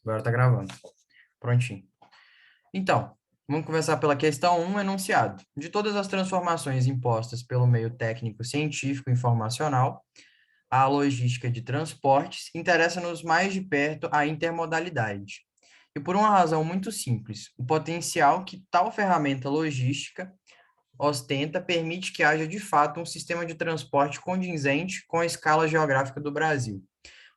Agora tá gravando. Prontinho. Então, vamos começar pela questão 1, enunciado. De todas as transformações impostas pelo meio técnico, científico e informacional, a logística de transportes interessa-nos mais de perto a intermodalidade. E por uma razão muito simples, o potencial que tal ferramenta logística ostenta permite que haja de fato um sistema de transporte condizente com a escala geográfica do Brasil.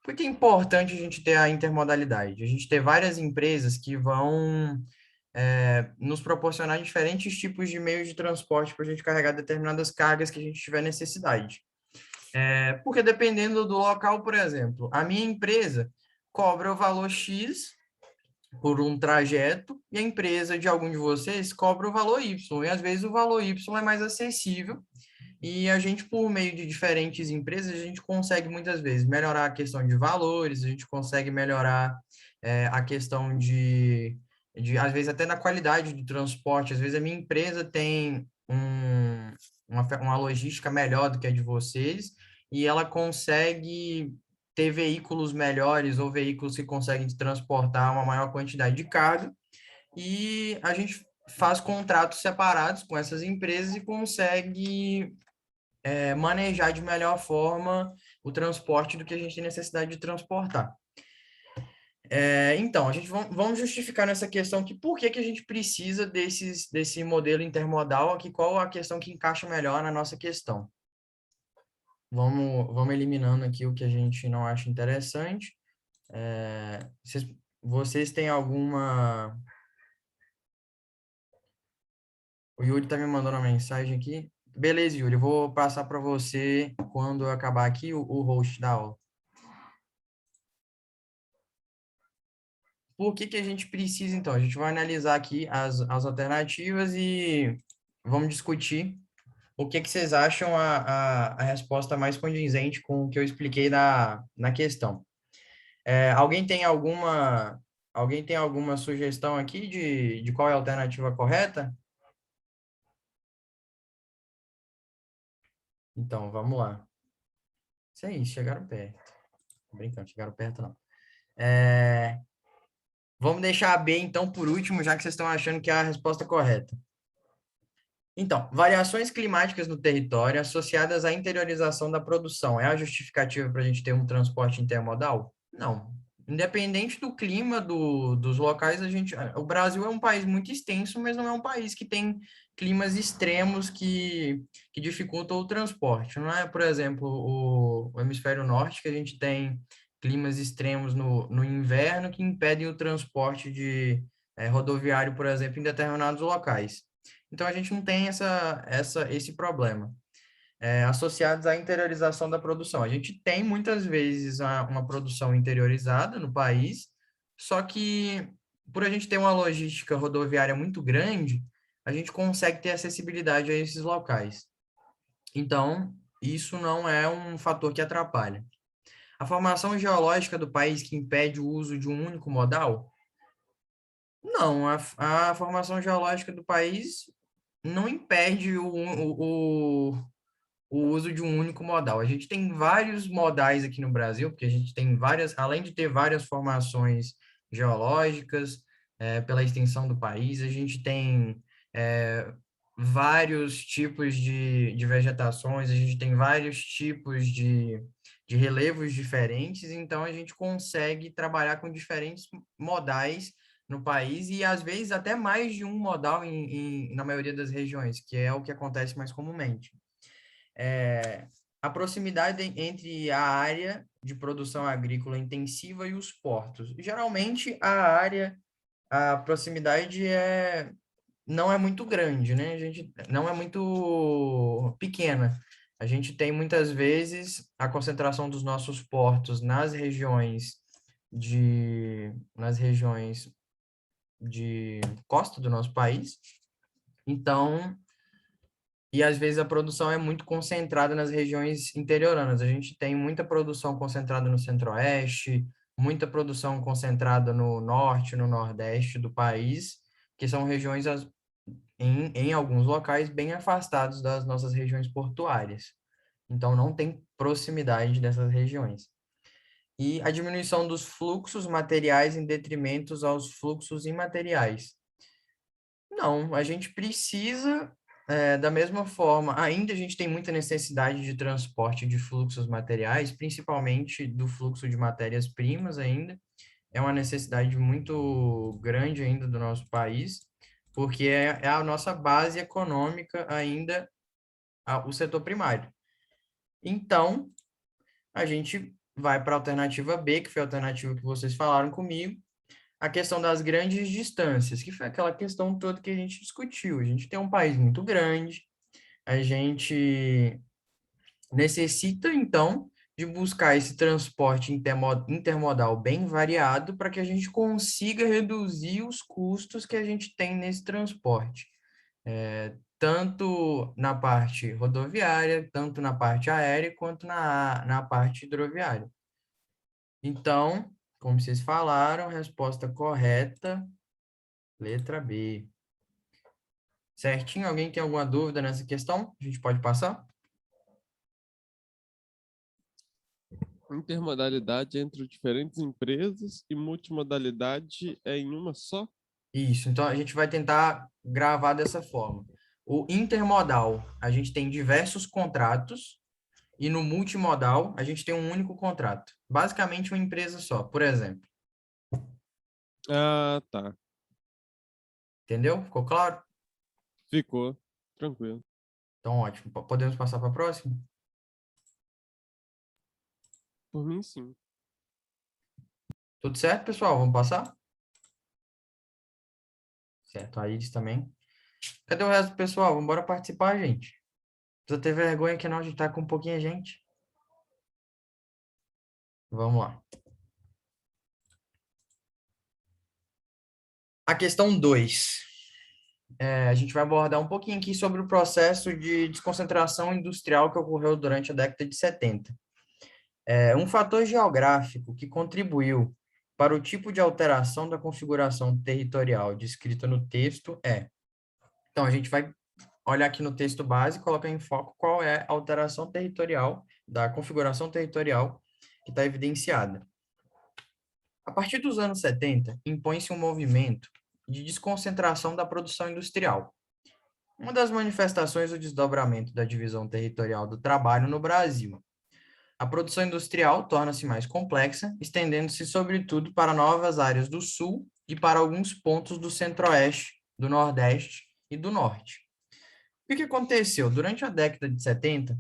Por que é importante a gente ter a intermodalidade? A gente ter várias empresas que vão nos proporcionar diferentes tipos de meios de transporte para a gente carregar determinadas cargas que a gente tiver necessidade. Porque dependendo do local, por exemplo, a minha empresa cobra o valor X por um trajeto e a empresa de algum de vocês cobra o valor Y. E às vezes o valor Y é mais acessível e a gente, por meio de diferentes empresas, a gente consegue muitas vezes melhorar a questão de valores, a gente consegue melhorar a questão às vezes, até na qualidade do transporte. Às vezes, a minha empresa tem uma logística melhor do que a de vocês e ela consegue ter veículos melhores ou veículos que conseguem transportar uma maior quantidade de carga e a gente faz contratos separados com essas empresas e consegue manejar de melhor forma o transporte do que a gente tem necessidade de transportar. Então, a gente vamos justificar nessa questão que por que a gente precisa desse modelo intermodal aqui, qual a questão que encaixa melhor na nossa questão. Vamos eliminando aqui o que a gente não acha interessante. Vocês têm alguma... O Yuri está me mandando uma mensagem aqui. Beleza, Yuri, eu vou passar para você, quando eu acabar aqui, o host da aula. Por que a gente precisa, então? A gente vai analisar aqui as alternativas e vamos discutir o que vocês acham a resposta mais condizente com o que eu expliquei na questão. Alguém tem alguma sugestão aqui de qual é a alternativa correta? Então, vamos lá. Isso aí, chegaram perto. Tô brincando, chegaram perto não. Vamos deixar a B, então, por último, já que vocês estão achando que é a resposta correta. Então, variações climáticas no território associadas à interiorização da produção é a justificativa para a gente ter um transporte intermodal? Não. Independente do clima dos locais, o Brasil é um país muito extenso, mas não é um país que tem climas extremos que dificultam o transporte. Não é, por exemplo, o hemisfério norte, que a gente tem climas extremos no inverno que impedem o transporte rodoviário, por exemplo, em determinados locais. Então, a gente não tem esse problema. Associados à interiorização da produção. A gente tem, muitas vezes, uma produção interiorizada no país, só que, por a gente ter uma logística rodoviária muito grande, a gente consegue ter acessibilidade a esses locais. Então, isso não é um fator que atrapalha. A formação geológica do país que impede o uso de um único modal? Não, a formação geológica do país não impede o uso de um único modal. A gente tem vários modais aqui no Brasil, porque a gente tem várias, além de ter várias formações geológicas, pela extensão do país, a gente tem vários tipos de vegetações, a gente tem vários tipos de relevos diferentes, então a gente consegue trabalhar com diferentes modais no país e às vezes até mais de um modal na maioria das regiões, que é o que acontece mais comumente. A proximidade entre a área de produção agrícola intensiva e os portos. Geralmente, a proximidade não é muito grande, né? A gente não é muito pequena. A gente tem muitas vezes a concentração dos nossos portos nas regiões de costa do nosso país. Então, e às vezes a produção é muito concentrada nas regiões interioranas. A gente tem muita produção concentrada no centro-oeste, muita produção concentrada no norte, no nordeste do país, que são regiões, em alguns locais, bem afastados das nossas regiões portuárias. Então, não tem proximidade dessas regiões. e a diminuição dos fluxos materiais em detrimento aos fluxos imateriais. Não, a gente precisa, da mesma forma, ainda a gente tem muita necessidade de transporte de fluxos materiais, principalmente do fluxo de matérias-primas ainda, é uma necessidade muito grande ainda do nosso país, porque é a nossa base econômica ainda, o setor primário. Então, a gente vai para a alternativa B, que foi a alternativa que vocês falaram comigo, a questão das grandes distâncias, que foi aquela questão toda que a gente discutiu. A gente tem um país muito grande, a gente necessita, então, de buscar esse transporte intermodal bem variado para que a gente consiga reduzir os custos que a gente tem nesse transporte, tanto na parte rodoviária, tanto na parte aérea, quanto na parte hidroviária. Então, como vocês falaram, resposta correta, letra B. Certinho? Alguém tem alguma dúvida nessa questão? A gente pode passar? Intermodalidade entre diferentes empresas e multimodalidade é em uma só? Isso, então a gente vai tentar gravar dessa forma. O intermodal, a gente tem diversos contratos, e no multimodal, a gente tem um único contrato. Basicamente, uma empresa só, por exemplo. Ah, tá. Entendeu? Ficou claro? Ficou. Tranquilo. Então, ótimo. Podemos passar para a próxima? Por mim, sim. Tudo certo, pessoal? Vamos passar? Certo, a Iris também. Cadê o resto do pessoal? Vamos embora participar, gente. Não precisa ter vergonha que não, a gente tá com pouquinha gente. Vamos lá. A questão 2. A gente vai abordar um pouquinho aqui sobre o processo de desconcentração industrial que ocorreu durante a década de 70. Um fator geográfico que contribuiu para o tipo de alteração da configuração territorial descrita no texto é. Então, a gente vai olhar aqui no texto base e colocar em foco qual é a alteração territorial, da configuração territorial que está evidenciada. A partir dos anos 70, impõe-se um movimento de desconcentração da produção industrial. Uma das manifestações do desdobramento da divisão territorial do trabalho no Brasil. A produção industrial torna-se mais complexa, estendendo-se sobretudo para novas áreas do Sul e para alguns pontos do Centro-Oeste, do Nordeste e do Norte. O que aconteceu? Durante a década de 70,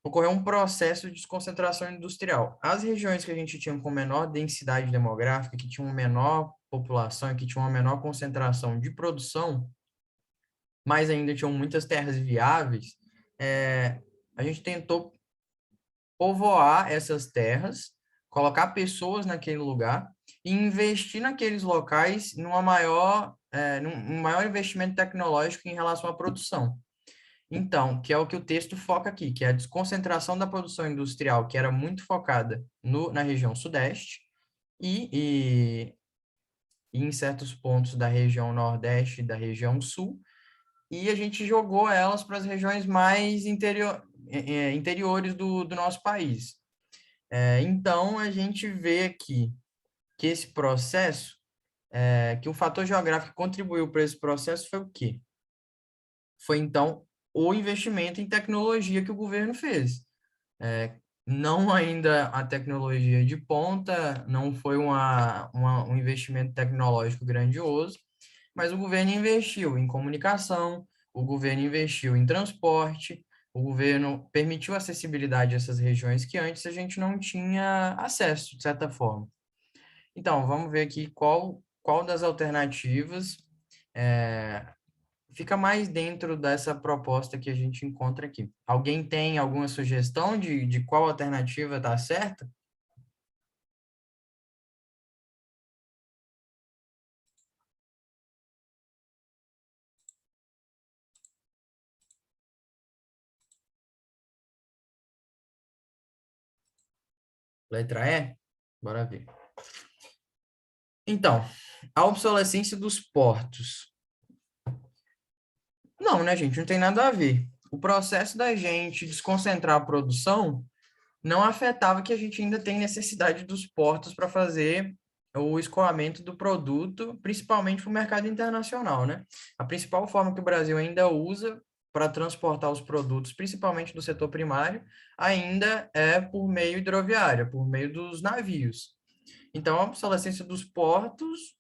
ocorreu um processo de desconcentração industrial. As regiões que a gente tinha com menor densidade demográfica, que tinham menor população e que tinham uma menor concentração de produção, mas ainda tinham muitas terras viáveis, a gente tentou povoar essas terras, colocar pessoas naquele lugar e investir naqueles locais num maior investimento tecnológico em relação à produção. Então, que é o que o texto foca aqui, que é a desconcentração da produção industrial, que era muito focada na região sudeste e, e em certos pontos da região nordeste e da região sul, e a gente jogou elas para as regiões mais interiores do nosso país. Então, a gente vê aqui que esse processo, que o fator geográfico que contribuiu para esse processo foi o quê? Foi, então, o investimento em tecnologia que o governo fez. Não ainda a tecnologia de ponta, não foi um investimento tecnológico grandioso, mas o governo investiu em comunicação, o governo investiu em transporte, o governo permitiu acessibilidade a essas regiões que antes a gente não tinha acesso, de certa forma. Então, vamos ver aqui qual das alternativas fica mais dentro dessa proposta que a gente encontra aqui. Alguém tem alguma sugestão de qual alternativa está certa? Letra E? Bora ver. Então, a obsolescência dos portos. Não, né, gente? Não tem nada a ver. O processo da gente desconcentrar a produção não afetava que a gente ainda tem necessidade dos portos para fazer o escoamento do produto, principalmente para o mercado internacional, né? A principal forma que o Brasil ainda usa para transportar os produtos, principalmente do setor primário, ainda é por meio hidroviário, por meio dos navios. Então, a obsolescência dos portos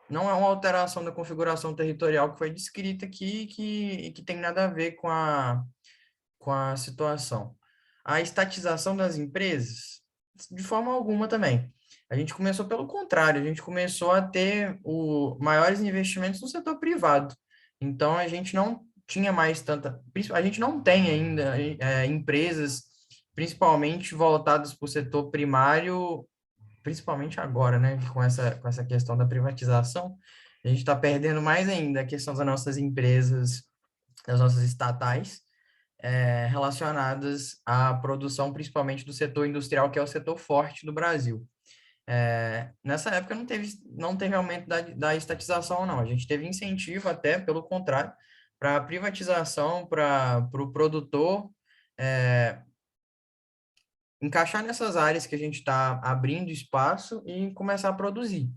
não é uma alteração da configuração territorial que foi descrita aqui, que tem nada a ver com a situação. A estatização das empresas, de forma alguma também. A gente começou pelo contrário, a gente começou a ter maiores investimentos no setor privado. Então, a gente não tinha mais tanta. A gente não tem ainda empresas, principalmente voltadas para o setor primário, principalmente agora, né, com essa questão da privatização. A gente está perdendo mais ainda a questão das nossas empresas, das nossas estatais, relacionadas à produção, principalmente do setor industrial, que é o setor forte do Brasil. Nessa época não teve aumento da estatização, não. A gente teve incentivo até, pelo contrário, para a privatização, para o pro produtor encaixar nessas áreas que a gente está abrindo espaço e começar a produzir.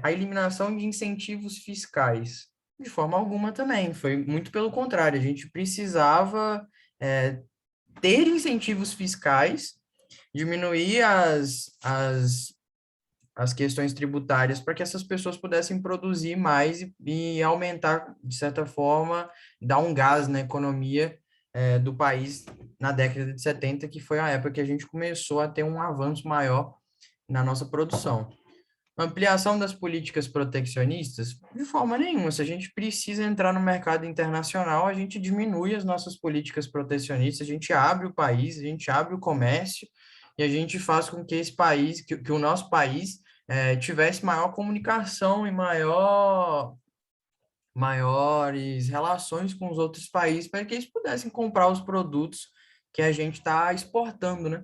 A eliminação de incentivos fiscais, de forma alguma também, foi muito pelo contrário, a gente precisava ter incentivos fiscais, diminuir as questões tributárias para que essas pessoas pudessem produzir mais e aumentar, de certa forma, dar um gás na economia do país na década de 70, que foi a época que a gente começou a ter um avanço maior na nossa produção. Ampliação das políticas protecionistas? De forma nenhuma. Se a gente precisa entrar no mercado internacional, a gente diminui as nossas políticas protecionistas, a gente abre o país, a gente abre o comércio e a gente faz com que esse país, que o nosso país tivesse maior comunicação e maiores relações com os outros países para que eles pudessem comprar os produtos que a gente está exportando, né?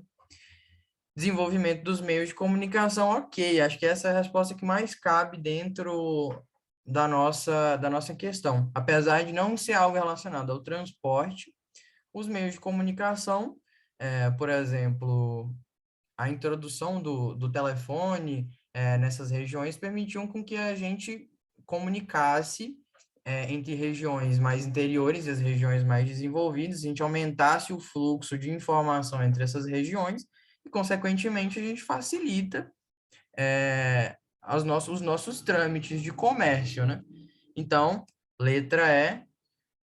Desenvolvimento dos meios de comunicação, ok. Acho que essa é a resposta que mais cabe dentro da nossa questão. Apesar de não ser algo relacionado ao transporte, os meios de comunicação, por exemplo, a introdução do telefone nessas regiões permitiam com que a gente comunicasse entre regiões mais interiores e as regiões mais desenvolvidas, a gente aumentasse o fluxo de informação entre essas regiões e, consequentemente, a gente facilita os nossos trâmites de comércio, né? Então, letra E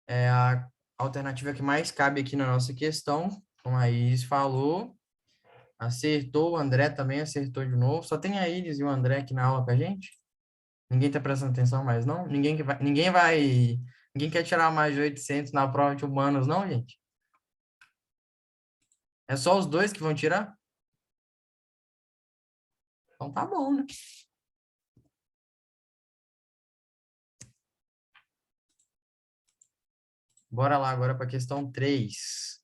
é a alternativa que mais cabe aqui na nossa questão, como a Iris falou. Acertou, o André também acertou de novo. Só tem a Iris e o André aqui na aula com a gente. Ninguém tá prestando atenção mais, não? Ninguém quer tirar mais de 800 na prova de humanos, não, gente? É só os dois que vão tirar? Então tá bom, né? Bora lá agora para a questão 3.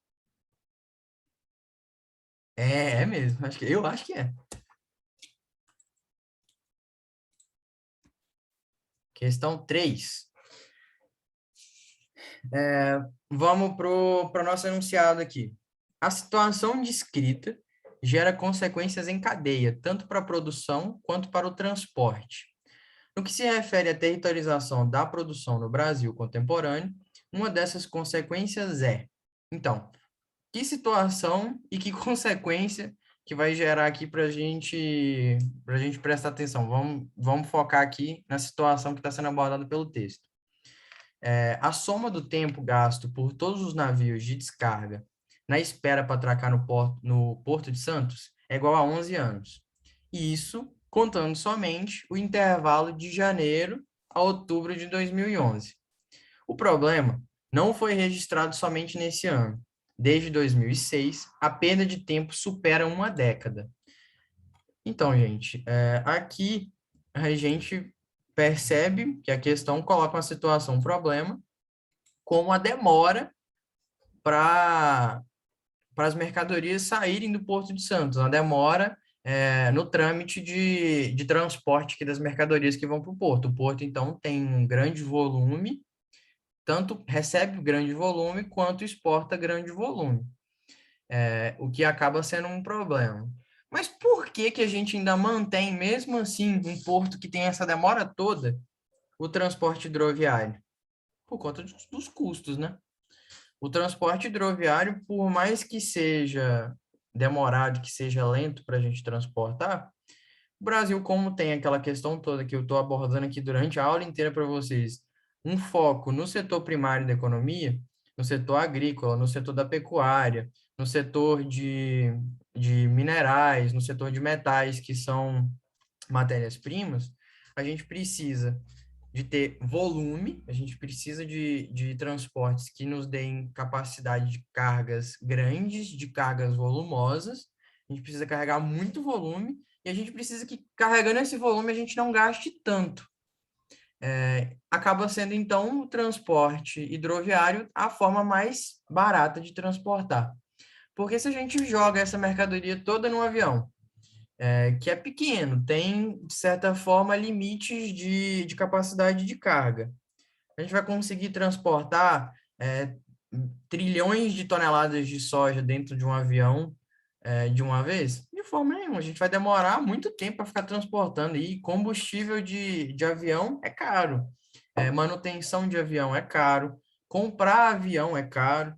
É mesmo. Eu acho que é. Questão 3. Vamos para o nosso enunciado aqui. A situação descrita gera consequências em cadeia, tanto para a produção quanto para o transporte. No que se refere à territorialização da produção no Brasil contemporâneo, uma dessas consequências então, que situação e que consequência que vai gerar aqui para a gente prestar atenção. Vamos focar aqui na situação que está sendo abordada pelo texto. A soma do tempo gasto por todos os navios de descarga na espera para atracar no Porto de Santos é igual a 11 anos. E isso contando somente o intervalo de janeiro a outubro de 2011. O problema não foi registrado somente nesse ano. Desde 2006, a perda de tempo supera uma década. Então, gente, aqui a gente percebe que a questão coloca uma situação, um problema, como a demora para as mercadorias saírem do Porto de Santos, a demora no trâmite de transporte aqui das mercadorias que vão para o Porto. O Porto, então, tem um grande volume, tanto recebe grande volume quanto exporta grande volume. o que acaba sendo um problema. Mas por que que a gente ainda mantém, mesmo assim, um porto que tem essa demora toda, o transporte hidroviário? Por conta dos custos, né? O transporte hidroviário, por mais que seja demorado, que seja lento para a gente transportar, o Brasil, como tem aquela questão toda que eu estou abordando aqui durante a aula inteira para vocês, um foco no setor primário da economia, no setor agrícola, no setor da pecuária, no setor de minerais, no setor de metais, que são matérias-primas, a gente precisa de ter volume, a gente precisa de transportes que nos deem capacidade de cargas grandes, de cargas volumosas, a gente precisa carregar muito volume, e a gente precisa que, carregando esse volume, a gente não gaste tanto. Acaba sendo, então, o transporte hidroviário a forma mais barata de transportar. Porque se a gente joga essa mercadoria toda no avião, que é pequeno, tem, de certa forma, limites de capacidade de carga. A gente vai conseguir transportar trilhões de toneladas de soja dentro de um avião de uma vez? De forma nenhuma. A gente vai demorar muito tempo para ficar transportando. E combustível de avião é caro. Manutenção de avião é caro. Comprar avião é caro.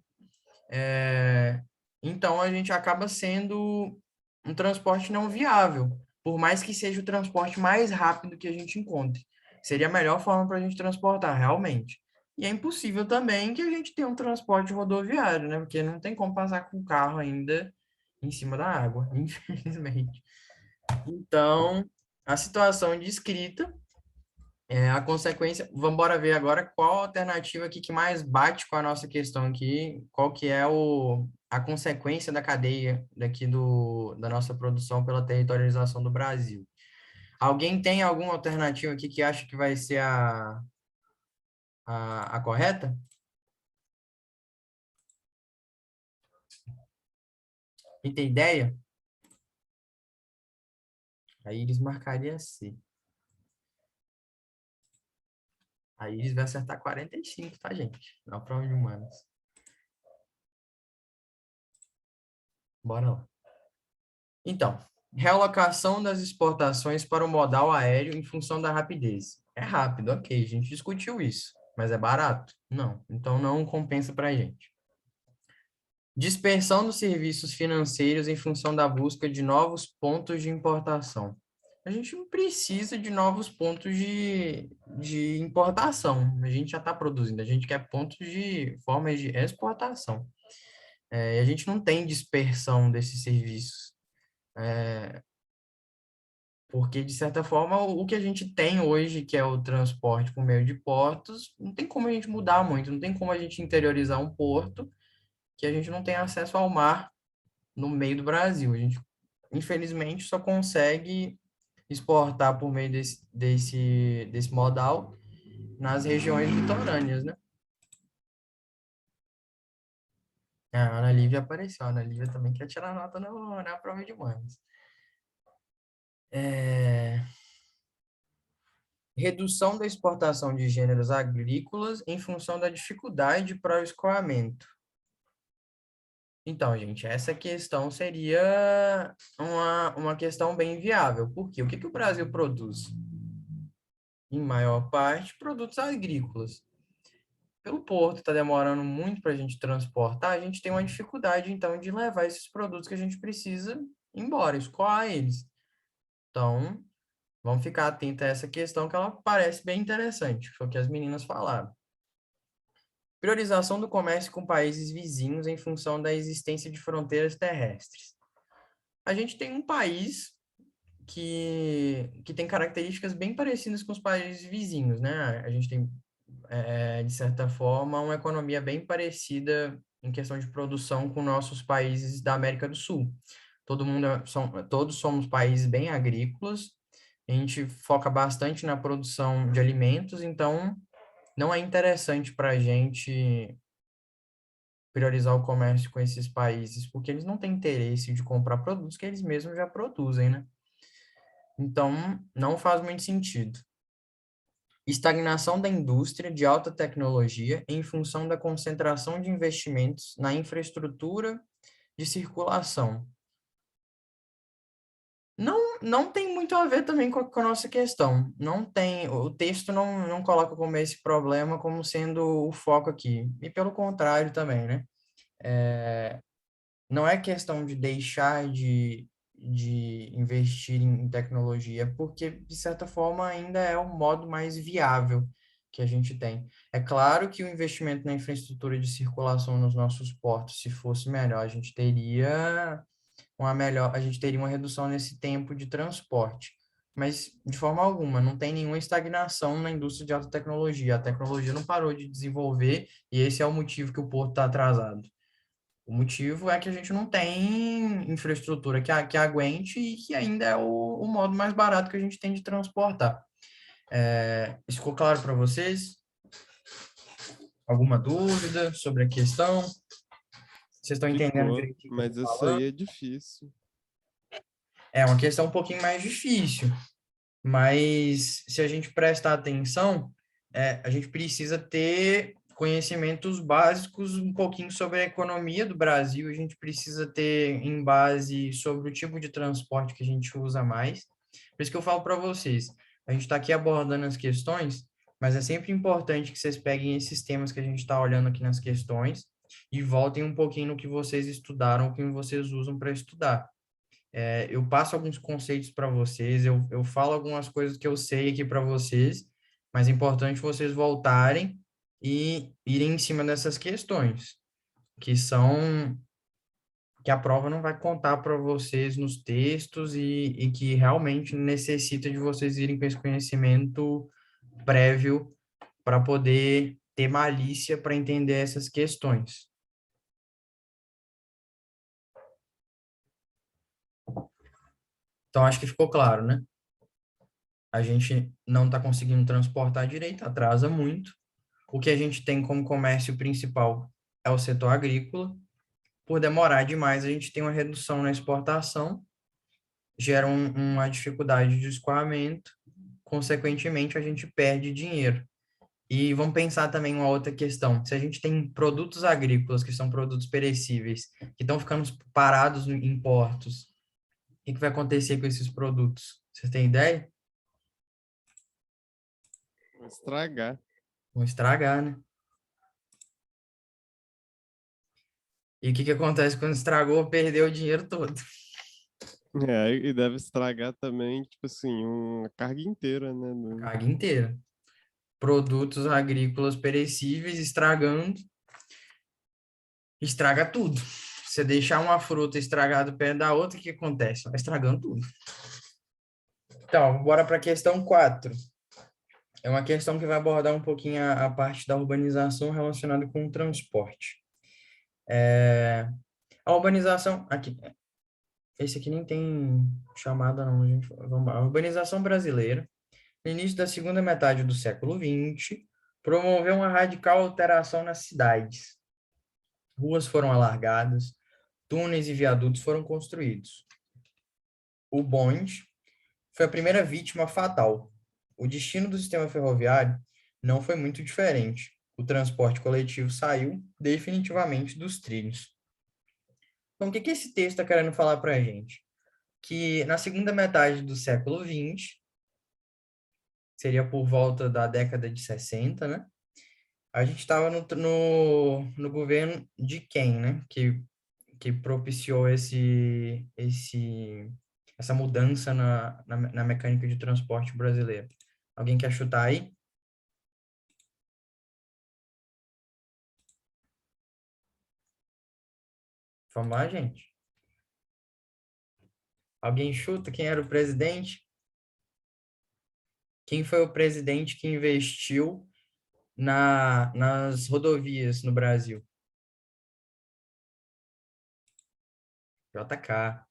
Então, a gente acaba sendo um transporte não viável, por mais que seja o transporte mais rápido que a gente encontre. Seria a melhor forma para a gente transportar, realmente. E é impossível também que a gente tenha um transporte rodoviário, né? Porque não tem como passar com o carro ainda em cima da água, infelizmente. Então, a situação descrita a consequência, vamos embora ver agora qual a alternativa aqui que mais bate com a nossa questão aqui, qual que é a consequência da cadeia daqui da nossa produção pela territorialização do Brasil. Alguém tem alguma alternativa aqui que acha que vai ser a correta? Quem tem ideia? Aí eles marcaria C. Aí eles vai acertar 45, tá, gente? Na prova de humanas. Bora lá. Então, realocação das exportações para o modal aéreo em função da rapidez. É rápido, ok, a gente discutiu isso, mas é barato? Não, então não compensa para a gente. Dispersão dos serviços financeiros em função da busca de novos pontos de importação. A gente não precisa de novos pontos de importação, a gente já está produzindo, a gente quer pontos de formas de exportação. E a gente não tem dispersão desses serviços. Porque, de certa forma, o que a gente tem hoje, que é o transporte por meio de portos, não tem como a gente mudar muito, não tem como a gente interiorizar um porto que a gente não tem acesso ao mar no meio do Brasil. A gente, infelizmente, só consegue exportar por meio desse modal nas regiões litorâneas, né? A Ana Lívia apareceu. A Ana Lívia também quer tirar nota na prova de humanas. É... Redução da exportação de gêneros agrícolas em função da dificuldade para o escoamento. Então, gente, essa questão seria uma questão bem viável. Por quê? O que o Brasil produz? Em maior parte, produtos agrícolas. Pelo porto está demorando muito para a gente transportar, a gente tem uma dificuldade, então, de levar esses produtos que a gente precisa embora, escoar eles. Então, vamos ficar atento a essa questão que ela parece bem interessante, foi o que as meninas falaram. Priorização do comércio com países vizinhos em função da existência de fronteiras terrestres. A gente tem um país que tem características bem parecidas com os países vizinhos, né? A gente tem, de certa forma, uma economia bem parecida em questão de produção com nossos países da América do Sul. Todos somos países bem agrícolas, a gente foca bastante na produção de alimentos, então não é interessante para a gente priorizar o comércio com esses países, porque eles não têm interesse de comprar produtos que eles mesmos já produzem, né? Então, não faz muito sentido. Estagnação da indústria de alta tecnologia em função da concentração de investimentos na infraestrutura de circulação. Não tem muito a ver também com a nossa questão. Não tem, o texto não coloca como esse problema como sendo o foco aqui. E pelo contrário também, né? Não é questão de deixar de investir em tecnologia, porque, de certa forma, ainda é o modo mais viável que a gente tem. É claro que o investimento na infraestrutura de circulação nos nossos portos, se fosse melhor, a gente teria uma redução nesse tempo de transporte. Mas, de forma alguma, não tem nenhuma estagnação na indústria de alta tecnologia. A tecnologia não parou de desenvolver e esse é o motivo que o porto está atrasado. O motivo é que a gente não tem infraestrutura que aguente e que ainda é o modo mais barato que a gente tem de transportar. Isso ficou claro para vocês? Alguma dúvida sobre a questão? Vocês estão entendendo Ficou, direitinho o que eu mas estou isso falando? aí é difícil. É uma questão um pouquinho mais difícil, mas se a gente prestar atenção, a gente precisa ter conhecimentos básicos um pouquinho sobre a economia do Brasil, a gente precisa ter em base sobre o tipo de transporte que a gente usa mais. Por isso que eu falo para vocês, a gente está aqui abordando as questões, mas é sempre importante que vocês peguem esses temas que a gente está olhando aqui nas questões e voltem um pouquinho no que vocês estudaram, o que vocês usam para estudar. Eu passo alguns conceitos para vocês, eu falo algumas coisas que eu sei aqui para vocês, mas é importante vocês voltarem e irem em cima dessas questões, que são que a prova não vai contar para vocês nos textos e que realmente necessita de vocês irem com esse conhecimento prévio para poder ter malícia para entender essas questões. Então, acho que ficou claro, né? A gente não está conseguindo transportar direito, atrasa muito. O que a gente tem como comércio principal é o setor agrícola. Por demorar demais, a gente tem uma redução na exportação, gera uma dificuldade de escoamento, consequentemente, a gente perde dinheiro. E vamos pensar também uma outra questão. Se a gente tem produtos agrícolas, que são produtos perecíveis, que estão ficando parados em portos, o que vai acontecer com esses produtos? Vocês têm ideia? Vou estragar. Vão estragar, né? E o que acontece quando estragou? Perdeu o dinheiro todo. É, e deve estragar também, tipo assim, uma carga inteira, né? Carga inteira. Produtos agrícolas perecíveis estragando, estraga tudo. Você deixar uma fruta estragada perto da outra, o que acontece? Vai estragando tudo. Então, bora para a questão 4. É uma questão que vai abordar um pouquinho a parte da urbanização relacionada com o transporte. A urbanização, aqui, esse aqui nem tem chamada não, gente. Vamos lá. A urbanização brasileira, no início da segunda metade do século XX, promoveu uma radical alteração nas cidades. Ruas foram alargadas, túneis e viadutos foram construídos. O bonde foi a primeira vítima fatal. O destino do sistema ferroviário não foi muito diferente. O transporte coletivo saiu definitivamente dos trilhos. Então, o que esse texto está querendo falar para a gente? Que na segunda metade do século XX, seria por volta da década de 60, né? A gente estava no governo de quem, né? Que propiciou essa mudança na mecânica de transporte brasileiro. Alguém quer chutar aí? Vamos lá, gente. Alguém chuta quem era o presidente? Quem foi o presidente que investiu nas rodovias no Brasil? JK.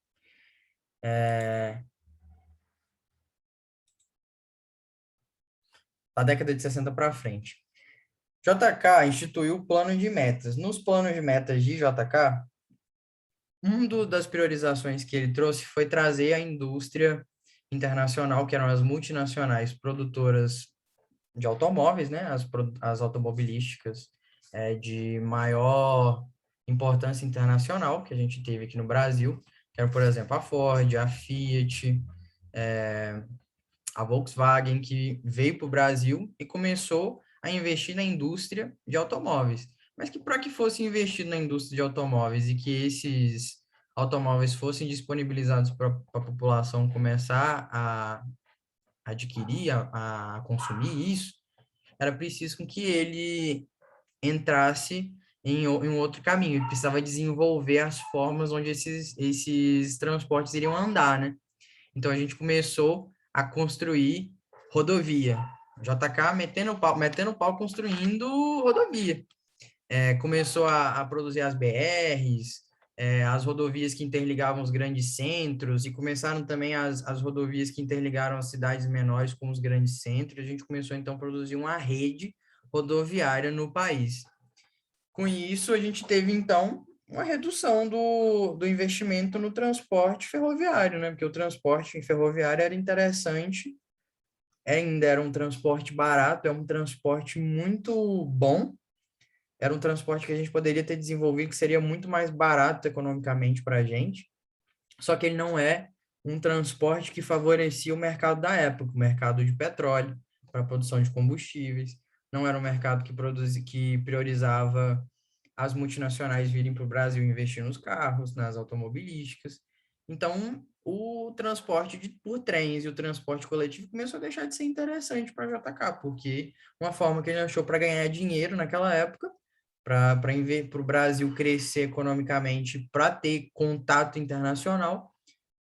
Da década de 60 para frente. JK instituiu o plano de metas. Nos planos de metas de JK, das priorizações que ele trouxe foi trazer a indústria internacional, que eram as multinacionais produtoras de automóveis, né, as automobilísticas de maior importância internacional que a gente teve aqui no Brasil, que era, por exemplo, a Ford, a Fiat, a Volkswagen, que veio para o Brasil e começou a investir na indústria de automóveis. Mas que para que fosse investido na indústria de automóveis e que esses automóveis fossem disponibilizados para a população começar a adquirir, a consumir isso, era preciso com que ele entrasse em um outro caminho. Ele precisava desenvolver as formas onde esses transportes iriam andar, né? Então a gente começou a construir rodovia. JK metendo o pau construindo rodovia. Começou a produzir as BRs, as rodovias que interligavam os grandes centros, e começaram também as rodovias que interligaram as cidades menores com os grandes centros. A gente começou então a produzir uma rede rodoviária no país. Com isso, a gente teve então uma redução do investimento no transporte ferroviário, né? Porque o transporte ferroviário era interessante, ainda era um transporte barato, é um transporte muito bom, era um transporte que a gente poderia ter desenvolvido, que seria muito mais barato economicamente para a gente, só que ele não é um transporte que favorecia o mercado da época, o mercado de petróleo, para a produção de combustíveis, não era um mercado que priorizava as multinacionais virem para o Brasil investir nos carros, nas automobilísticas. Então, o transporte por trens e o transporte coletivo começou a deixar de ser interessante para a JK, porque uma forma que ele achou para ganhar dinheiro naquela época, para o Brasil crescer economicamente, para ter contato internacional,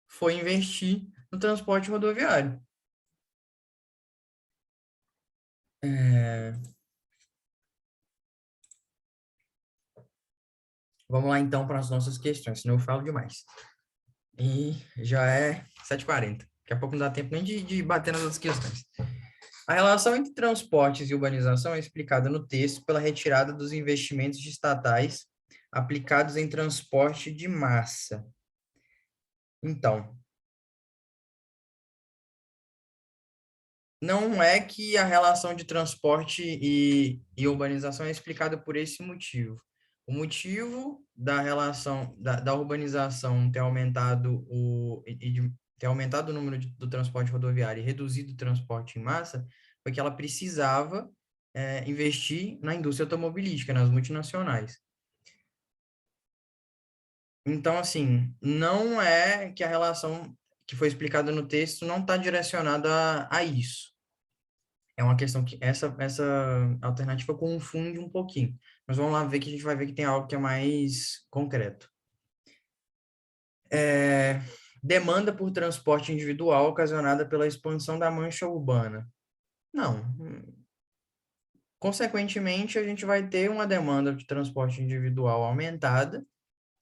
foi investir no transporte rodoviário. Vamos lá, então, para as nossas questões, senão eu falo demais. E já é 7h40. Daqui a pouco não dá tempo nem de bater nas outras questões. A relação entre transportes e urbanização é explicada no texto pela retirada dos investimentos estatais aplicados em transporte de massa. Então, não é que a relação de transporte e urbanização é explicada por esse motivo. O motivo da relação da urbanização ter aumentado ter aumentado o número do transporte rodoviário e reduzido o transporte em massa foi que ela precisava investir na indústria automobilística, nas multinacionais. Então, assim, não é que a relação que foi explicada no texto não está direcionada a isso. É uma questão que essa alternativa confunde um pouquinho. Mas vamos lá ver que a gente vai ver que tem algo que é mais concreto. Demanda por transporte individual ocasionada pela expansão da mancha urbana. Não. Consequentemente, a gente vai ter uma demanda de transporte individual aumentada,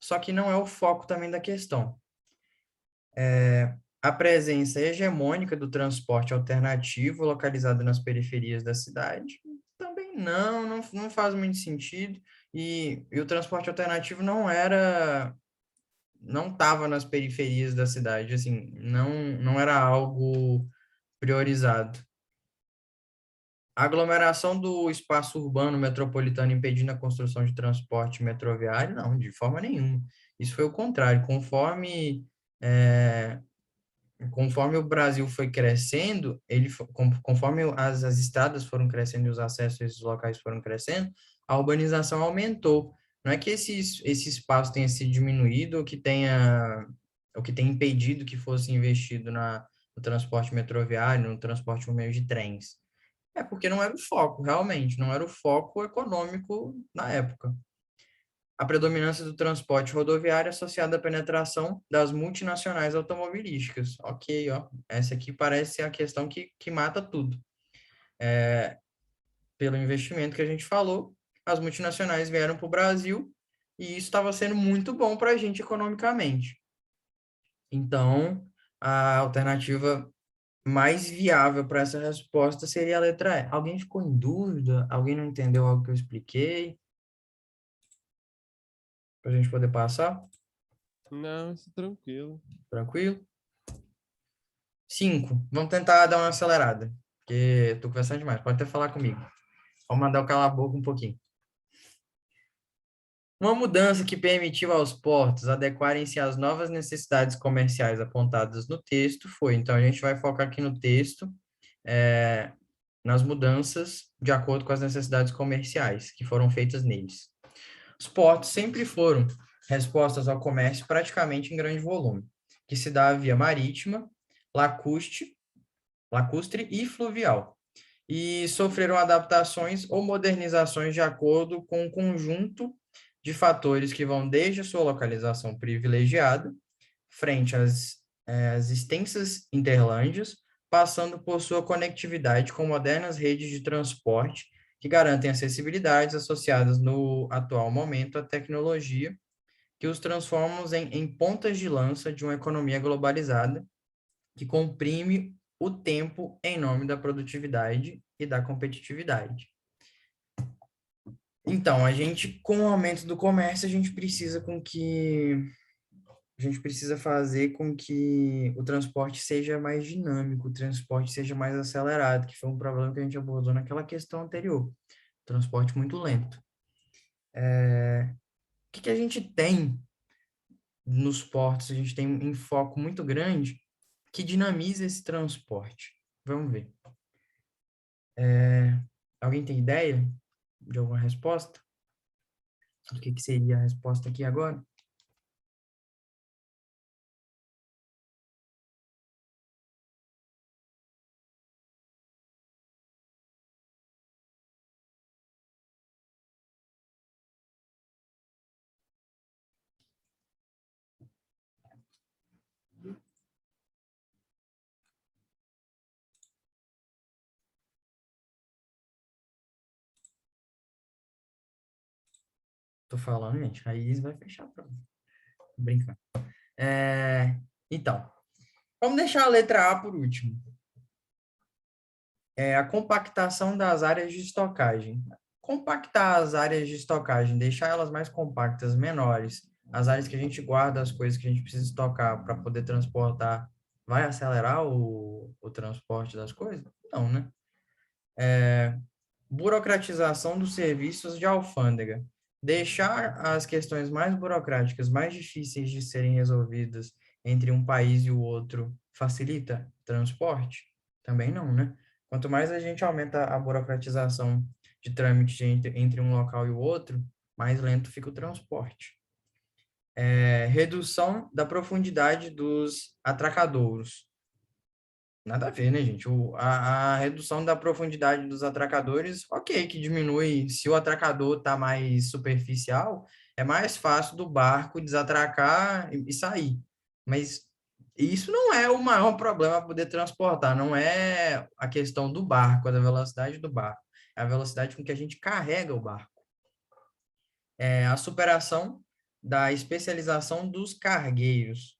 só que não é o foco também da questão. A presença hegemônica do transporte alternativo localizado nas periferias da cidade também não faz muito sentido. E o transporte alternativo não estava nas periferias da cidade, assim, não era algo priorizado. A aglomeração do espaço urbano metropolitano impedindo a construção de transporte metroviário? Não, de forma nenhuma. Isso foi o contrário. Conforme o Brasil foi crescendo, conforme as estradas foram crescendo e os acessos a esses locais foram crescendo, a urbanização aumentou. Não é que esse espaço tenha se diminuído ou que tenha impedido que fosse investido no transporte metroviário, no transporte por meio de trens. É porque não era o foco, realmente, não era o foco econômico na época. A predominância do transporte rodoviário associada à penetração das multinacionais automobilísticas. Ok, ó. Essa aqui parece ser a questão que mata tudo. Pelo investimento que a gente falou, as multinacionais vieram para o Brasil e isso estava sendo muito bom para a gente economicamente. Então, a alternativa mais viável para essa resposta seria a letra E. Alguém ficou em dúvida? Alguém não entendeu algo que eu expliquei? Para a gente poder passar? Não, isso é tranquilo. Tranquilo? 5. Vamos tentar dar uma acelerada, porque estou conversando demais. Pode até falar comigo. Vou mandar eu calar a boca um pouquinho. Uma mudança que permitiu aos portos adequarem-se às novas necessidades comerciais apontadas no texto foi, então a gente vai focar aqui no texto, é, nas mudanças de acordo com as necessidades comerciais que foram feitas neles. Os portos sempre foram respostas ao comércio praticamente em grande volume, que se dá via marítima, lacustre, lacustre e fluvial, e sofreram adaptações ou modernizações de acordo com um conjunto de fatores que vão desde a sua localização privilegiada, frente às extensas interlândias, passando por sua conectividade com modernas redes de transporte que garantem acessibilidades associadas no atual momento à tecnologia, que os transformam em pontas de lança de uma economia globalizada que comprime o tempo em nome da produtividade e da competitividade. Então, a gente, com o aumento do comércio, a gente precisa fazer com que o transporte seja mais dinâmico, o transporte seja mais acelerado, que foi um problema que a gente abordou naquela questão anterior. Transporte muito lento. O que a gente tem nos portos? A gente tem um foco muito grande que dinamiza esse transporte. Vamos ver. Alguém tem ideia de alguma resposta? O que seria a resposta aqui agora? Tô falando, gente, a Isis vai fechar a prova. Brincando. Então, vamos deixar a letra A por último. A compactação das áreas de estocagem. Compactar as áreas de estocagem, deixar elas mais compactas, menores, as áreas que a gente guarda as coisas que a gente precisa estocar para poder transportar, vai acelerar o transporte das coisas? Não, né? Burocratização dos serviços de alfândega. Deixar as questões mais burocráticas, mais difíceis de serem resolvidas entre um país e o outro, facilita transporte? Também não, né? Quanto mais a gente aumenta a burocratização de trâmite entre um local e o outro, mais lento fica o transporte. Redução da profundidade dos atracadouros. Nada a ver, né, gente? A redução da profundidade dos atracadores, ok, que diminui. Se o atracador está mais superficial, é mais fácil do barco desatracar e sair. Mas isso não é o maior problema para poder transportar, não é a questão do barco, é da velocidade do barco. É a velocidade com que a gente carrega o barco. A superação da especialização dos cargueiros.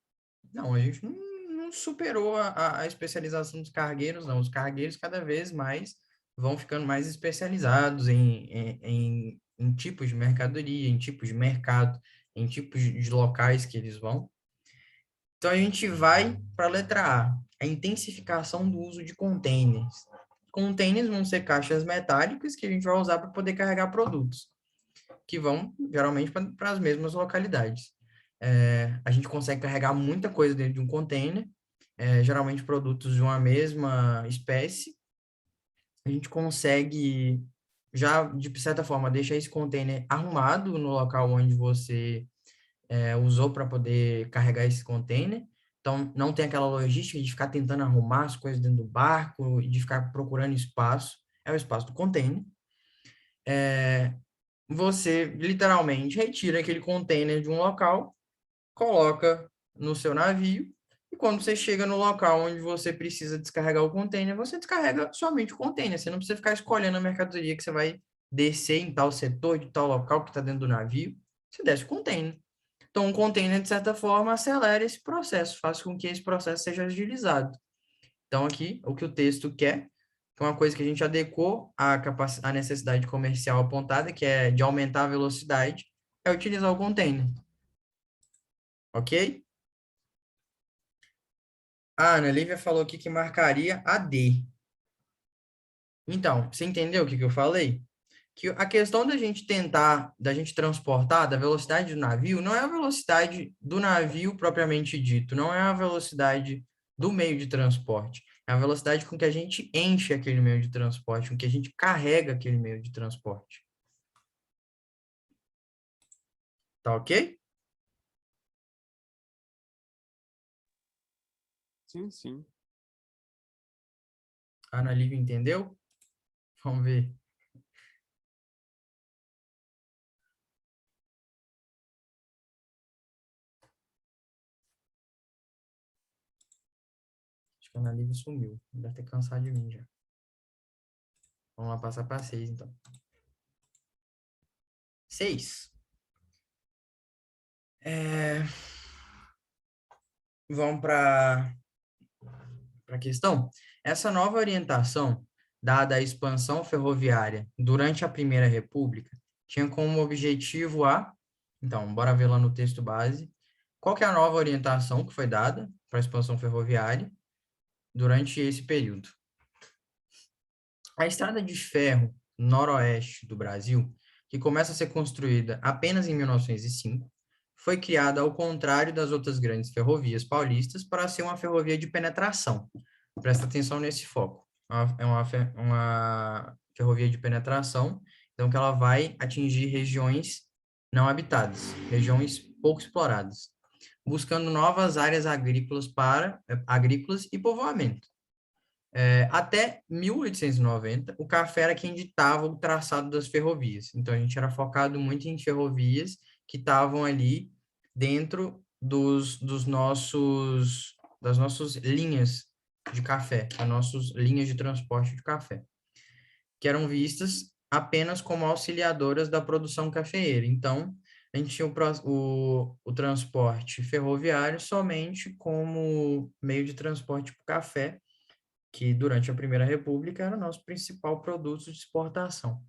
Não, a gente não superou a especialização dos cargueiros, não. Os cargueiros cada vez mais vão ficando mais especializados em tipos de mercadoria, em tipos de mercado, em tipos de locais que eles vão. Então, a gente vai para a letra a intensificação do uso de containers. Containers vão ser caixas metálicas que a gente vai usar para poder carregar produtos, que vão geralmente para as mesmas localidades. A gente consegue carregar muita coisa dentro de um container, geralmente produtos de uma mesma espécie. A gente consegue, já de certa forma, deixar esse container arrumado no local onde você usou para poder carregar esse container. Então, não tem aquela logística de ficar tentando arrumar as coisas dentro do barco e de ficar procurando espaço. É o espaço do container. Você literalmente retira aquele container de um local, coloca no seu navio, e quando você chega no local onde você precisa descarregar o container, você descarrega somente o container. Você não precisa ficar escolhendo a mercadoria que você vai descer em tal setor, de tal local que está dentro do navio. Você desce o container. Então, um container, de certa forma, acelera esse processo, faz com que esse processo seja agilizado. Então, aqui, o que o texto quer, que é uma coisa que a gente adequou à necessidade comercial apontada, que é de aumentar a velocidade, é utilizar o container. Ok? A Ana Lívia falou aqui que marcaria a D. Então, você entendeu o que eu falei? que a questão da gente transportar, da velocidade do navio, não é a velocidade do navio propriamente dito, não é a velocidade do meio de transporte, é a velocidade com que a gente enche aquele meio de transporte, com que a gente carrega aquele meio de transporte. Tá ok? Sim, sim. A Ana Lívia entendeu? Vamos ver. Acho que a Ana Lívia sumiu. Deve ter cansado de mim já. Vamos lá passar para 6, então. 6. Vamos para a questão. Essa nova orientação, dada a expansão ferroviária durante a Primeira República, tinha como objetivo a... Então, bora ver lá no texto base. Qual que é a nova orientação que foi dada para a expansão ferroviária durante esse período? A estrada de ferro noroeste do Brasil, que começa a ser construída apenas em 1905, foi criada ao contrário das outras grandes ferrovias paulistas para ser uma ferrovia de penetração. Presta atenção nesse foco. Uma ferrovia de penetração, então que ela vai atingir regiões não habitadas, regiões pouco exploradas, buscando novas áreas agrícolas e povoamento. Até 1890, o café era quem ditava o traçado das ferrovias. Então, a gente era focado muito em ferrovias que estavam ali dentro das nossas linhas de café, das nossas linhas de transporte de café, que eram vistas apenas como auxiliadoras da produção cafeeira. Então, a gente tinha o transporte ferroviário somente como meio de transporte para o café, que durante a Primeira República era o nosso principal produto de exportação.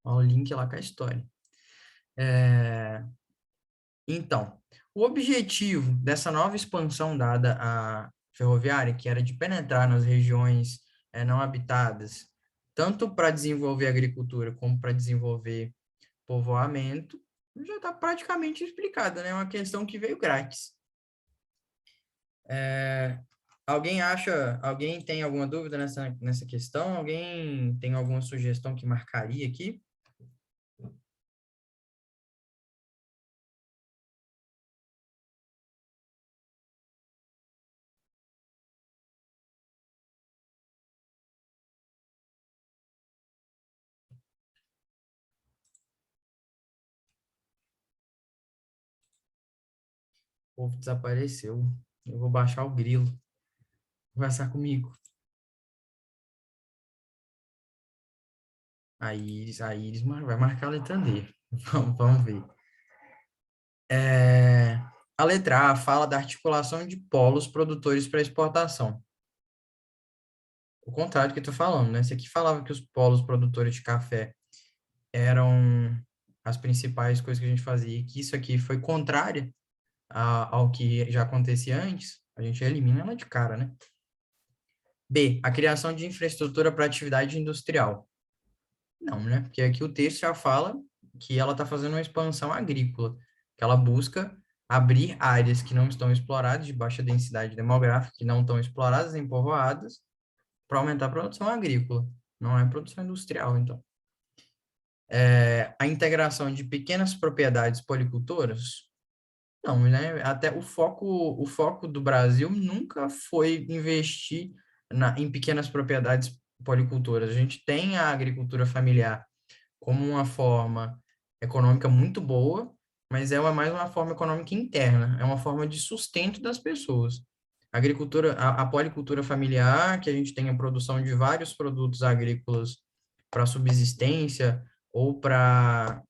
Olha o link lá com a história. Então, o objetivo dessa nova expansão dada à ferroviária, que era de penetrar nas regiões não habitadas, tanto para desenvolver agricultura como para desenvolver povoamento, já está praticamente explicada, né? É uma questão que veio grátis. Alguém tem alguma dúvida nessa questão? Alguém tem alguma sugestão que marcaria aqui? O povo desapareceu. Eu vou baixar o grilo. Conversar comigo. A Iris vai marcar a letra D. Vamos ver. A letra A fala da articulação de polos produtores para exportação. O contrário do que eu estou falando, né? Esse aqui falava que os polos produtores de café eram as principais coisas que a gente fazia, e que isso aqui foi contrário ao que já acontecia antes, a gente elimina ela de cara, né? B, a criação de infraestrutura para atividade industrial. Não, né? Porque aqui o texto já fala que ela está fazendo uma expansão agrícola, que ela busca abrir áreas que não estão exploradas, de baixa densidade demográfica, que não estão exploradas em povoados, para aumentar a produção agrícola. Não é produção industrial, então. A integração de pequenas propriedades policultoras. Não, né? Até o foco do Brasil nunca foi investir em pequenas propriedades policultoras. A gente tem a agricultura familiar como uma forma econômica muito boa, mas é mais uma forma econômica interna, é uma forma de sustento das pessoas. A policultura familiar, que a gente tem a produção de vários produtos agrícolas para subsistência ou para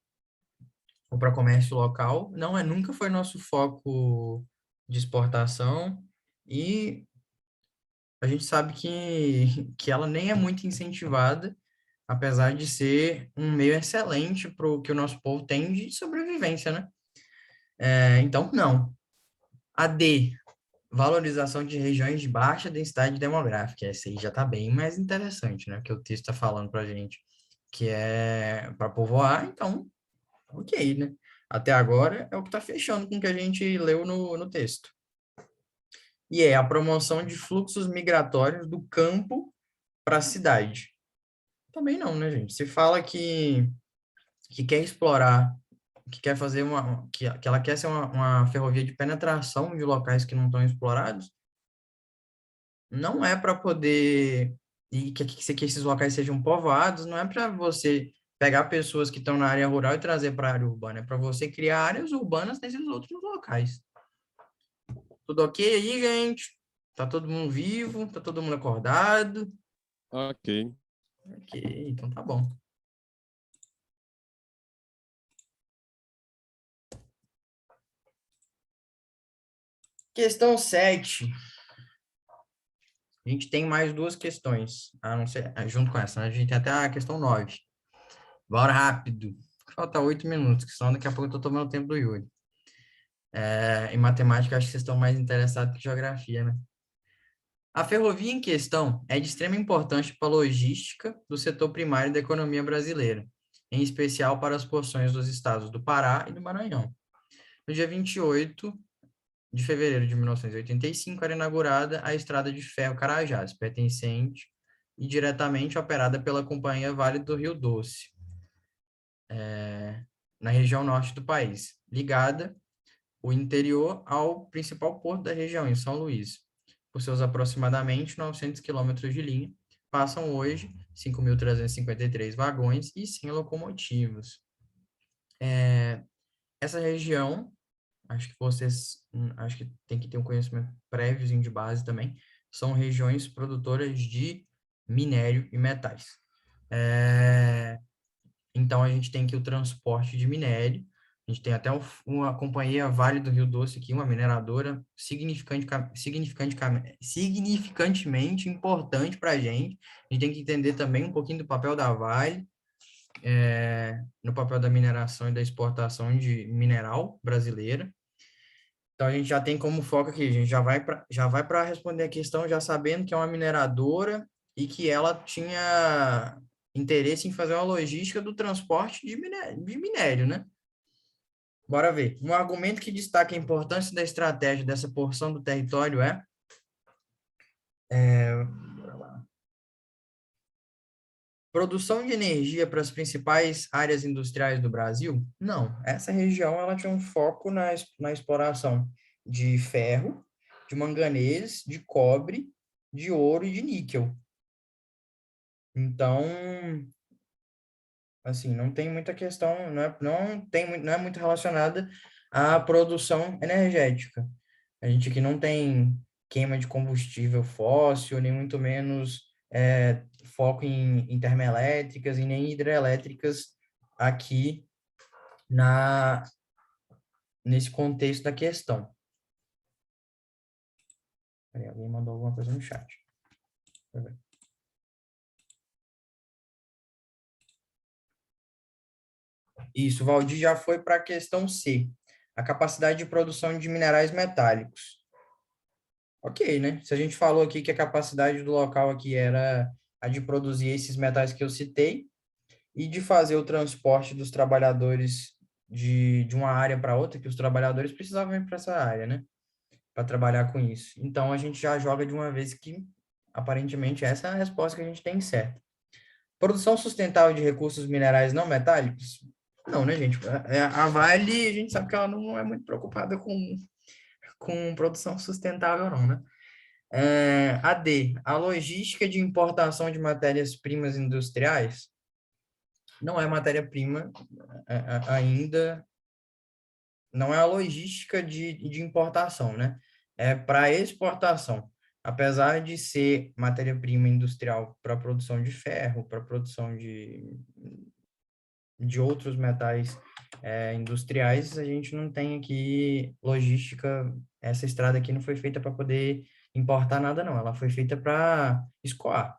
comércio local, nunca foi nosso foco de exportação, e a gente sabe que ela nem é muito incentivada, apesar de ser um meio excelente para o que o nosso povo tem de sobrevivência, né? Então, não. A D, valorização de regiões de baixa densidade demográfica. Essa aí já está bem mais interessante, né? Que o texto está falando para a gente. que é para povoar, então, ok, né? Até agora é o que está fechando com o que a gente leu no texto. E é a promoção de fluxos migratórios do campo para a cidade. Também não, né, gente? Se fala que quer explorar, que quer fazer que ela quer ser uma ferrovia de penetração de locais que não estão explorados, não é para poder, e que esses locais sejam povoados, não é para você pegar pessoas que estão na área rural e trazer para a área urbana, é para você criar áreas urbanas nesses outros locais. Tudo ok aí, gente? Tá todo mundo vivo? Tá todo mundo acordado? Ok. Ok, então tá bom. Questão 7. A gente tem mais duas questões, a não ser, junto com essa, né? A gente tem até a questão 9. Bora rápido. Falta 8 minutos, que senão daqui a pouco eu tô tomando o tempo do Yuri. Em matemática, acho que vocês estão mais interessados que geografia, né? A ferrovia em questão é de extrema importância para a logística do setor primário da economia brasileira, em especial para as porções dos estados do Pará e do Maranhão. No dia 28 de fevereiro de 1985, era inaugurada a Estrada de Ferro Carajás, pertencente e diretamente operada pela Companhia Vale do Rio Doce, na região norte do país, ligada o interior ao principal porto da região, em São Luís. Por seus aproximadamente 900 quilômetros de linha, passam hoje 5.353 vagões e 100 locomotivas. Essa região, acho que tem que ter um conhecimento préviozinho de base também, são regiões produtoras de minério e metais. Então, a gente tem aqui o transporte de minério, a gente tem até uma companhia Vale do Rio Doce aqui, uma mineradora significantemente importante para a gente. A gente tem que entender também um pouquinho do papel da Vale, no papel da mineração e da exportação de mineral brasileira. Então, a gente já tem como foco aqui, a gente já vai para responder a questão já sabendo que é uma mineradora e que ela tinha interesse em fazer uma logística do transporte de minério, né? Bora ver. Um argumento que destaca a importância da estratégia dessa porção do território bora lá. Produção de energia para as principais áreas industriais do Brasil? Não. Essa região ela tinha um foco na exploração de ferro, de manganês, de cobre, de ouro e de níquel. Então, assim, não tem muita questão, não é muito relacionada à produção energética. A gente aqui não tem queima de combustível fóssil, nem muito menos foco em termoelétricas e nem hidrelétricas aqui na, nesse contexto da questão. Peraí, alguém mandou alguma coisa no chat. Deixa eu ver. Isso, o Valdir já foi para a questão C, a capacidade de produção de minerais metálicos. Ok, né? Se a gente falou aqui que a capacidade do local aqui era a de produzir esses metais que eu citei e de fazer o transporte dos trabalhadores de uma área para outra, que os trabalhadores precisavam ir para essa área, né? Para trabalhar com isso. Então, a gente já joga de uma vez que, aparentemente, essa é a resposta que a gente tem certa. Produção sustentável de recursos minerais não metálicos? Não, né, gente? A Vale, a gente sabe que ela não é muito preocupada com produção sustentável, não, né? A D, a logística de importação de matérias-primas industriais não é matéria-prima ainda, não é a logística de importação, né? É para exportação. Apesar de ser matéria-prima industrial para produção de ferro, para produção de outros metais industriais, a gente não tem aqui logística. Essa estrada aqui não foi feita para poder importar nada, não. Ela foi feita para escoar.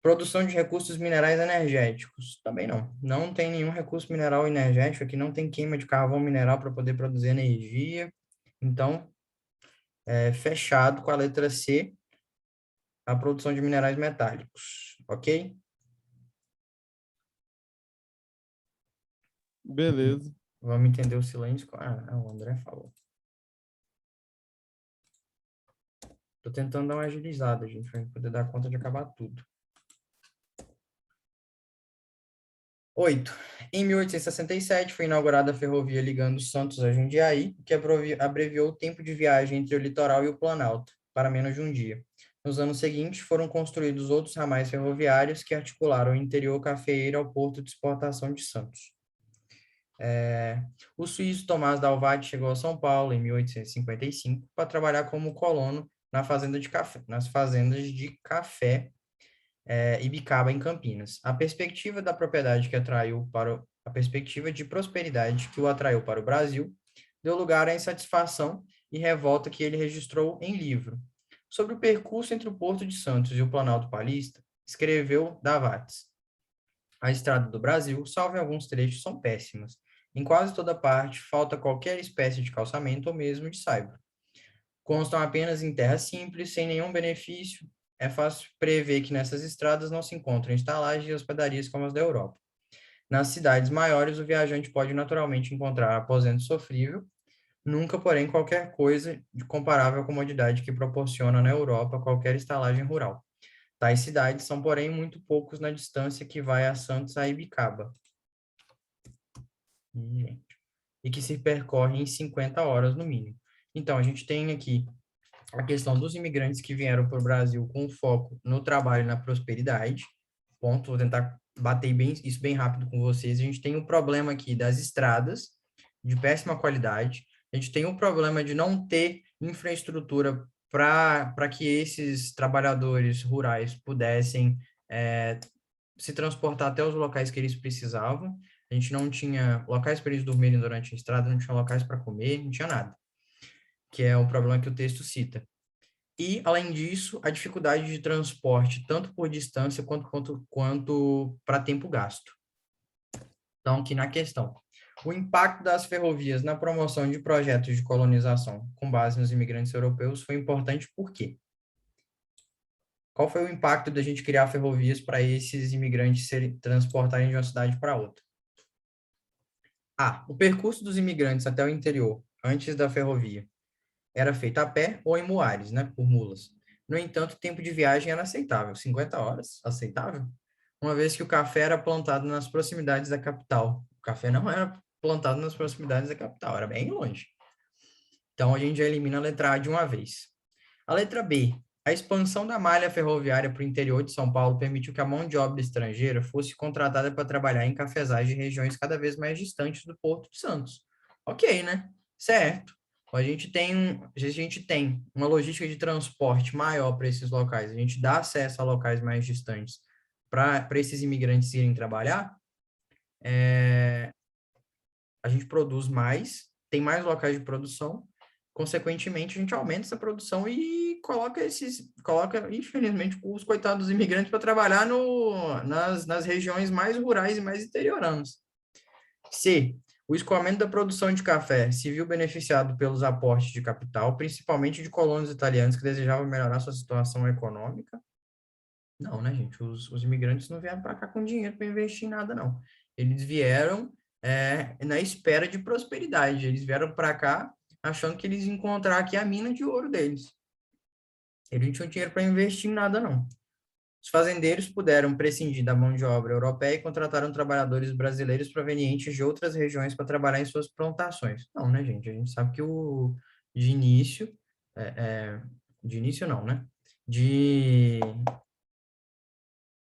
Produção de recursos minerais energéticos. Também não. Não tem nenhum recurso mineral energético aqui, não tem queima de carvão mineral para poder produzir energia. Então, fechado com a letra C, a produção de minerais metálicos. Ok? Beleza. Vamos entender o silêncio. O André falou. Tô tentando dar uma agilizada, gente, para poder dar conta de acabar tudo. 8. Em 1867, foi inaugurada a ferrovia ligando Santos a Jundiaí, que abreviou o tempo de viagem entre o litoral e o Planalto, para menos de um dia. Nos anos seguintes, foram construídos outros ramais ferroviários que articularam o interior cafeeiro ao porto de exportação de Santos. O suíço Tomás Dalvade chegou a São Paulo em 1855 para trabalhar como colono nas fazendas de café Ibicaba, em Campinas. A perspectiva da propriedade que atraiu a perspectiva de prosperidade que o atraiu para o Brasil deu lugar à insatisfação e revolta que ele registrou em livro. Sobre o percurso entre o Porto de Santos e o Planalto Paulista, escreveu Davates: a estrada do Brasil, salvo em alguns trechos, são péssimas. Em quase toda parte, falta qualquer espécie de calçamento ou mesmo de saibro. Constam apenas em terra simples, sem nenhum benefício. É fácil prever que nessas estradas não se encontram estalagens e hospedarias como as da Europa. Nas cidades maiores, o viajante pode naturalmente encontrar aposento sofrível, nunca, porém, qualquer coisa de comparável à comodidade que proporciona na Europa qualquer estalagem rural. Tais cidades são, porém, muito poucos na distância que vai a Santos a Ibicaba. E que se percorre em 50 horas no mínimo. Então, a gente tem aqui a questão dos imigrantes que vieram para o Brasil com foco no trabalho e na prosperidade. Ponto, vou tentar bater isso bem rápido com vocês. A gente tem o problema aqui das estradas, de péssima qualidade. A gente tem o problema de não ter infraestrutura para que esses trabalhadores rurais pudessem se transportar até os locais que eles precisavam. A gente não tinha locais para eles dormirem durante a estrada, não tinha locais para comer, não tinha nada, que é o problema que o texto cita. E, além disso, a dificuldade de transporte, tanto por distância quanto para tempo gasto. Então, aqui na questão, o impacto das ferrovias na promoção de projetos de colonização com base nos imigrantes europeus foi importante por quê? Qual foi o impacto da gente criar ferrovias para esses imigrantes transportarem de uma cidade para outra? O percurso dos imigrantes até o interior, antes da ferrovia, era feito a pé ou em muares, né, por mulas. No entanto, o tempo de viagem era aceitável, 50 horas, aceitável, uma vez que o café era plantado nas proximidades da capital. O café não era plantado nas proximidades da capital, era bem longe. Então, a gente já elimina a letra A de uma vez. A letra B. A expansão da malha ferroviária para o interior de São Paulo permitiu que a mão de obra estrangeira fosse contratada para trabalhar em cafezais de regiões cada vez mais distantes do Porto de Santos. Ok, né? Certo. A gente tem uma logística de transporte maior para esses locais, a gente dá acesso a locais mais distantes para esses imigrantes irem trabalhar, a gente produz mais, tem mais locais de produção, consequentemente, a gente aumenta essa produção e coloca, infelizmente, os coitados dos imigrantes para trabalhar nas regiões mais rurais e mais interioranas. C. O escoamento da produção de café se viu beneficiado pelos aportes de capital, principalmente de colonos italianos que desejavam melhorar sua situação econômica. Não, né, gente? Os imigrantes não vieram para cá com dinheiro para investir em nada, não. Eles vieram na espera de prosperidade. Eles vieram para cá achando que eles iam encontrar aqui a mina de ouro deles. Eles não tinham dinheiro para investir em nada, não. Os fazendeiros puderam prescindir da mão de obra europeia e contrataram trabalhadores brasileiros provenientes de outras regiões para trabalhar em suas plantações. Não, né, gente? A gente sabe que de início, de início não, né?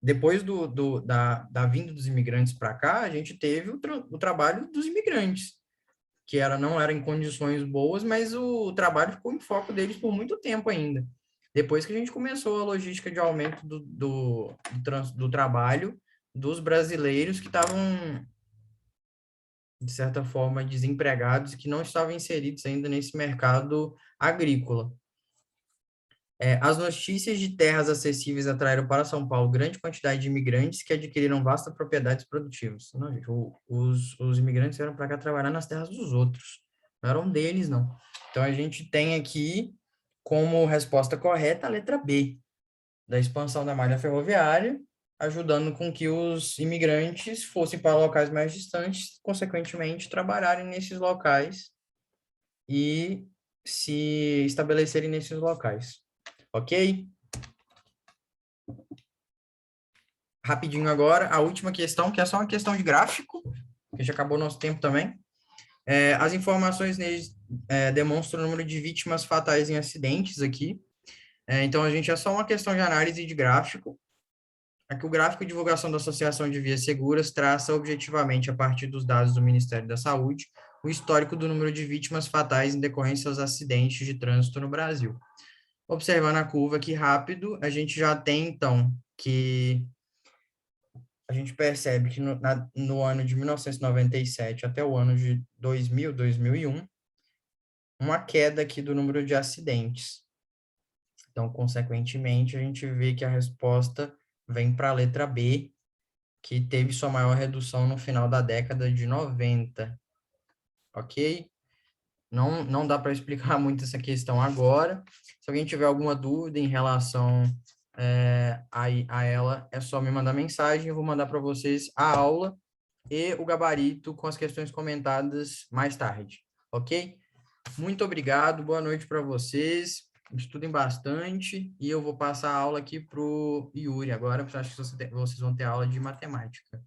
Depois da vinda dos imigrantes para cá, a gente teve o trabalho dos imigrantes, que não era em condições boas, mas o trabalho ficou em foco deles por muito tempo ainda. Depois que a gente começou a logística de aumento do trabalho dos brasileiros que estavam, de certa forma, desempregados, que não estavam inseridos ainda nesse mercado agrícola. As notícias de terras acessíveis atraíram para São Paulo grande quantidade de imigrantes que adquiriram vastas propriedades produtivas. Não, gente, os imigrantes vieram para cá trabalhar nas terras dos outros, não eram deles, não. Então, a gente tem aqui, como resposta correta, a letra B, da expansão da malha ferroviária ajudando com que os imigrantes fossem para locais mais distantes, consequentemente, trabalharem nesses locais e se estabelecerem nesses locais. Ok? Rapidinho agora, a última questão, que é só uma questão de gráfico, que já acabou nosso tempo também. As informações neles demonstram o número de vítimas fatais em acidentes aqui. Então, a gente é só uma questão de análise de gráfico. Aqui o gráfico de divulgação da Associação de Vias Seguras traça objetivamente, a partir dos dados do Ministério da Saúde, o histórico do número de vítimas fatais em decorrência aos acidentes de trânsito no Brasil. Observando a curva aqui rápido, a gente já tem, então, que a gente percebe que no ano de 1997 até o ano de 2000, 2001, uma queda aqui do número de acidentes. Então, consequentemente, a gente vê que a resposta vem para a letra B, que teve sua maior redução no final da década de 90, ok? Não dá para explicar muito essa questão agora. Se alguém tiver alguma dúvida em relação a ela, é só me mandar mensagem, eu vou mandar para vocês a aula e o gabarito com as questões comentadas mais tarde, ok? Muito obrigado, boa noite para vocês, estudem bastante e eu vou passar a aula aqui para o Yuri agora, porque eu acho que vocês vão ter aula de matemática.